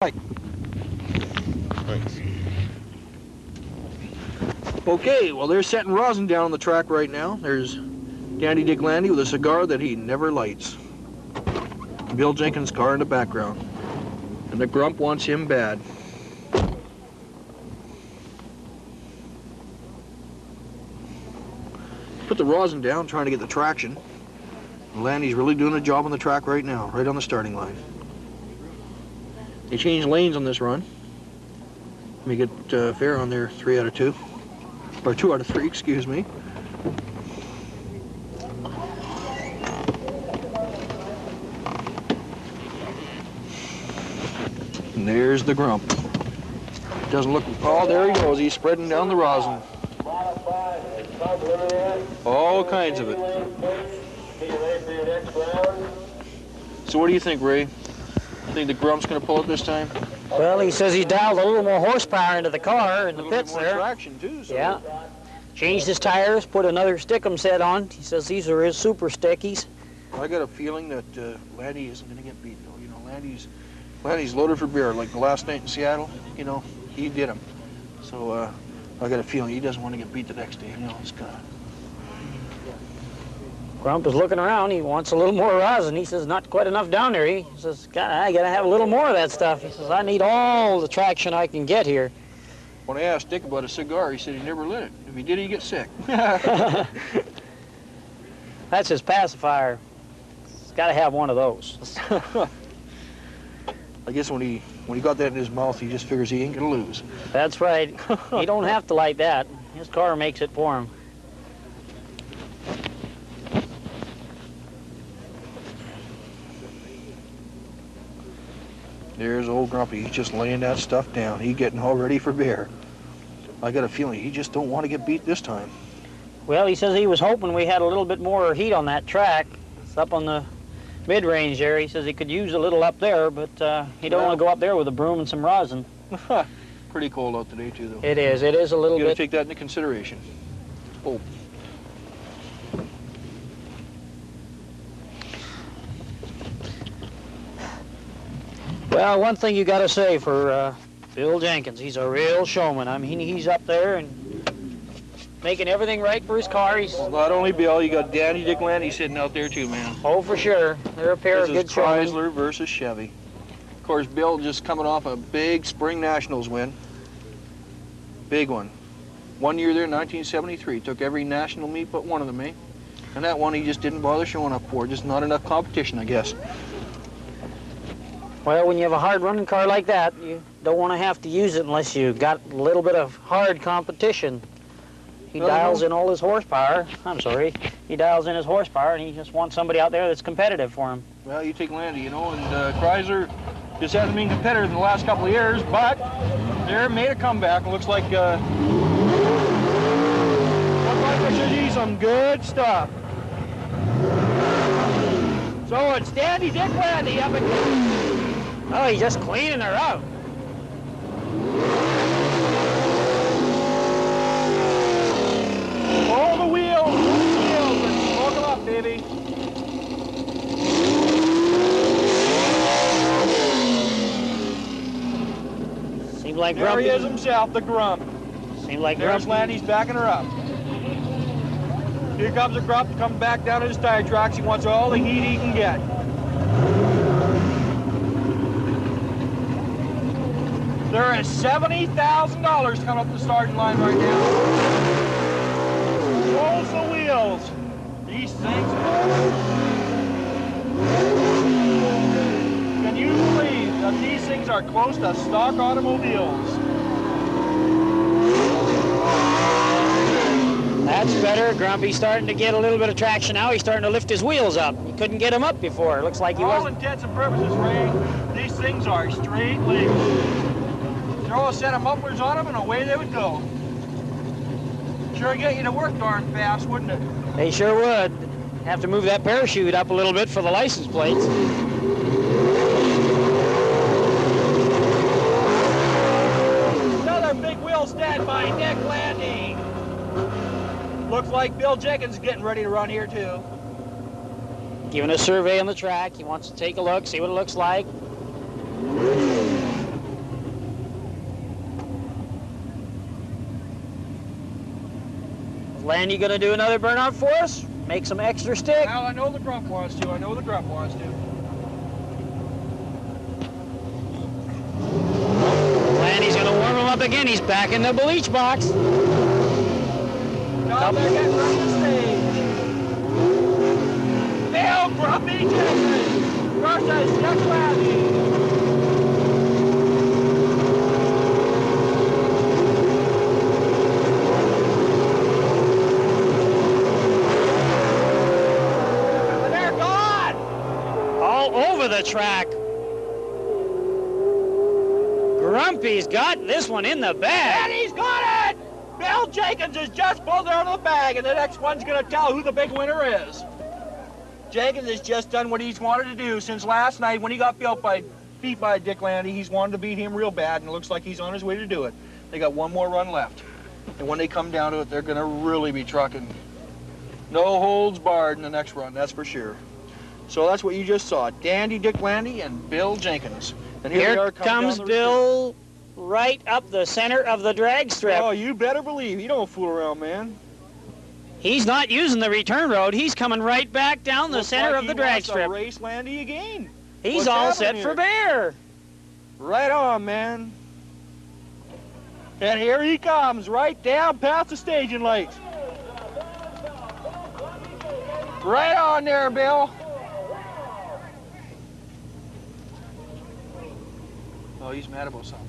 Thanks. Okay, well, they're setting rosin down on the track right now. There's Dandy Dick Landy with a cigar that he never lights. Bill Jenkins' car in the background. And the grump wants him bad. Put the rosin down, trying to get the traction. Landy's really doing a job on the track right now, right on the starting line. They changed lanes on this run. Let me get fair on there, 3 out of 2. Or 2 out of 3, excuse me. And there's the grump. Doesn't look, oh, there he goes. He's spreading down the rosin. All kinds of it. So what do you think, Ray? You think the grump's going to pull it this time? Well, he says he dialed a little more horsepower into the car in the pits there. Traction too, so. Yeah. Changed his tires, put another stickum set on. He says these are his super stickies. I got a feeling that Landy isn't going to get beat, though. You know, Landy's loaded for beer. Like the last night in Seattle, you know, he did him. So I got a feeling he doesn't want to get beat the next day. You know, it's kind of. Grump is looking around. He wants a little more rosin. He says not quite enough down there. He says, God, I got to have a little more of that stuff. He says, I need all the traction I can get here. When I asked Dick about a cigar, he said he never lit it. If he did, he'd get sick. That's his pacifier. He's got to have one of those. I guess when he got that in his mouth, he just figures he ain't gonna lose. That's right. He don't have to light that. His car makes it for him. There's old Grumpy. He's just laying that stuff down. He's getting all ready for beer. I got a feeling he just don't want to get beat this time. Well, he says he was hoping we had a little bit more heat on that track. It's up on the mid-range there. He says he could use a little up there, but he don't want to go up there with a broom and some rosin. Pretty cold out today, too, though. It is. It is a little You bit. gotta take that into consideration. Oh. Well, one thing you got to say for Bill Jenkins, he's a real showman. I mean, he's up there and making everything right for his car. He's Well, not only Bill, you got Dandy Dick Landy sitting out there too, man. oh, for sure. They're a pair of This good is showmen. Chrysler versus Chevy. Of course, Bill just coming off a big Spring Nationals win. Big one. 1 year there, 1973. Took every national meet but one of them, eh? And that one he just didn't bother showing up for. Just not enough competition, I guess. Well, when you have a hard running car like that, you don't want to have to use it unless you got a little bit of hard competition. He dials in all his horsepower. I'm sorry. He dials in his horsepower, and he just wants somebody out there that's competitive for him. Well, you take Landy, you know, and Chrysler just hasn't been competitive in the last couple of years, but they're made a comeback. It looks like some good stuff. So it's Dandy Dick Landy up again. Oh, he's just cleaning her out. All the wheels, and smoke them up, baby. Seems like There Grumpy. he is himself, the grump. Seems like There's Grumpy. Landy's backing her up. Here comes the grump, coming back down to his tire tracks. He wants all the heat he can get. There is $70,000 coming up the starting line right now. Rolls the wheels. These things. Can you believe that these things are close to stock automobiles? That's better. Grumpy's starting to get a little bit of traction now. He's starting to lift his wheels up. He couldn't get them up before. It looks like he For all wasn't. intents and purposes, Ray, these things are straight legs. Throw a set of mufflers on them and away they would go. Sure get you to work darn fast, wouldn't it? They sure would. Have to move that parachute up a little bit for the license plates. Another big wheel stand by Dick Landy. Looks like Bill Jenkins is getting ready to run here too. Giving a survey on the track. He wants to take a look, see what it looks like. Landy gonna do another burnout for us? Make some extra stick? Well, I know the grump wants to. I know the grump wants to. Landy's gonna warm him up again. He's back in the bleach box. Now they're getting ready to stage. Bill Grumpy Jenkins versus Dick Landy. Over the track. Grumpy's got this one in the bag. And he's got it! Bill Jenkins has just pulled it out of the bag, and the next one's going to tell who the big winner is. Jenkins has just done what he's wanted to do since last night when he got beat by Dick Landy. He's wanted to beat him real bad, and it looks like he's on his way to do it. They got one more run left. And when they come down to it, they're going to really be trucking. No holds barred in the next run, that's for sure. So that's what you just saw. Dandy Dick Landy and Bill Jenkins. And here they are coming comes down the Bill right up the center of the drag strip. Oh, you better believe. He don't fool around, man. He's not using the return road. He's coming right back down the center of the drag strip. He wants to race Landy again. He's What's all set happening for here? bear. Right on, man. And here he comes, right down past the staging lights. Right on there, Bill. Oh, he's mad about something.